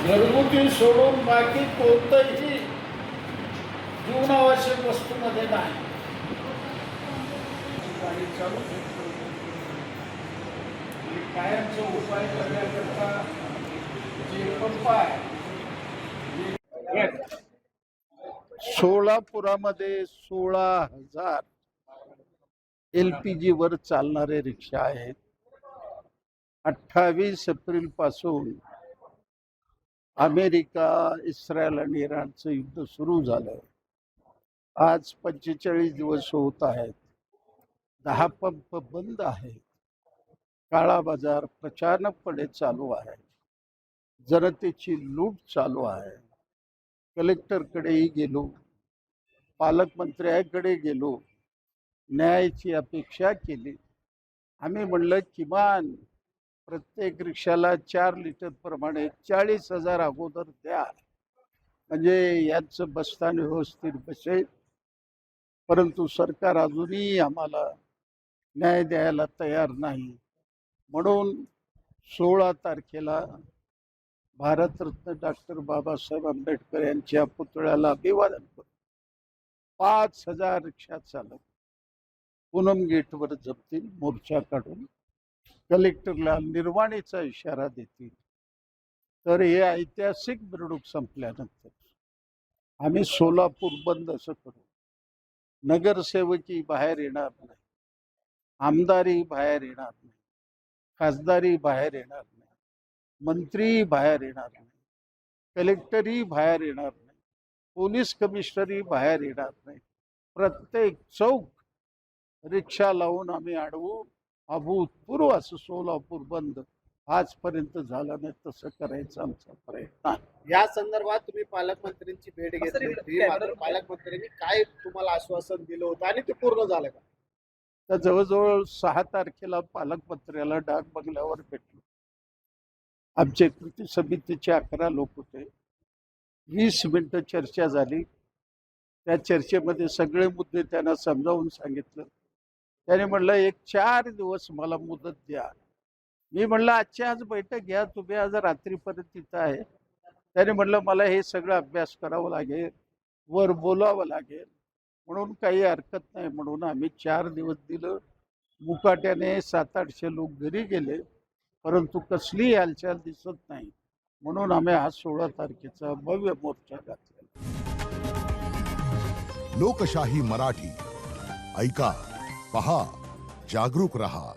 घरगुती सोडून बाकी कोणतंही जीवनावश्यक वस्तूमध्ये नाही. गाडी चालू शकतो आणि कायमचा उपाय करण्याकरता जे पंप आहे, सोलापुरामध्ये 16,000 LPG वर चालणारे रिक्षा आहेत. 28 एप्रिल पासून अमेरिका, इस्रायल आणि इराणचं युद्ध सुरू झालं. आज 45 दिवस होत आहेत. 10 पंप बंद आहेत. काळा बाजार प्रचंडपणे चालू आहे. जनतेची लूट चालू आहे. कलेक्टरकडेही गेलो, पालकमंत्र्याकडे गेलो, न्यायाची अपेक्षा केली. आम्ही म्हणलं किमान प्रत्येक रिक्षाला 4 लिटर प्रमाणे 40,000 अगोदर द्या, म्हणजे यांचं बसस्थान व्यवस्थित बसेल. परंतु सरकार अजूनही आम्हाला न्याय द्यायला तयार नाही. म्हणून 16 तारखेला भारतरत्न डॉक्टर बाबासाहेब आंबेडकर यांच्या पुतळ्याला अभिवादन करू. 5,000 रिक्षा चालक पूनम गेटवर जमतील, मोर्चा काढून कलेक्टरला निर्वाणीचा इशारा देतील. तर हे ऐतिहासिक मिरवणूक संपल्यानंतर आम्ही सोलापूर बंद असं करू. नगरसेवकी बाहेर येणार नाही, आमदारी बाहेर येणार नाही, खासदारी बाहेर येणार नाही, मंत्री बाहेर येणार नाही, कलेक्टरही बाहेर येणार नाही, पोलीस कमिशनरही बाहेर येणार नाही. प्रत्येक चौक रिक्षा लावून आम्ही अडवू. अभूतपूर्व असं सोलापूर बंद आजपर्यंत झालं नाही, तसं करायचं आमचा प्रयत्न आहे. या संदर्भात तुम्ही पालकमंत्र्यांची भेट घेतली होती. मात्र पालकमंत्र्यांनी काय तुम्हाला आश्वासन दिलं होतं आणि ते पूर्ण झालं का? तर जवळजवळ 6 तारखेला पालकमंत्र्याला डाक बंगल्यावर भेटलो. आमचे कृती समितीचे 11 लोक होते. 20 मिनिटं चर्चा झाली. त्या चर्चेमध्ये सगळे मुद्दे त्यांना समजावून सांगितलं. त्याने म्हणलं 4 दिवस मला मुदत द्या. मी म्हणलं आजची आज बैठक घ्या, तुम्ही आज रात्रीपर्यंत तिथं आहे. त्याने म्हणलं मला हे सगळं अभ्यास करावं लागेल, वर बोलावं लागेल, म्हणून काही हरकत नाही म्हणून आम्ही 4 दिवस दिलं. मुकाट्याने 700-800 लोक घरी गेले, परंतु कसलीही हालचाल दिसत नाही. म्हणून आम्ही आज 16 तारखेचा भव्य मोर्चा घातला. लोकशाही मराठी ऐका, पहा, जागरूक रहा.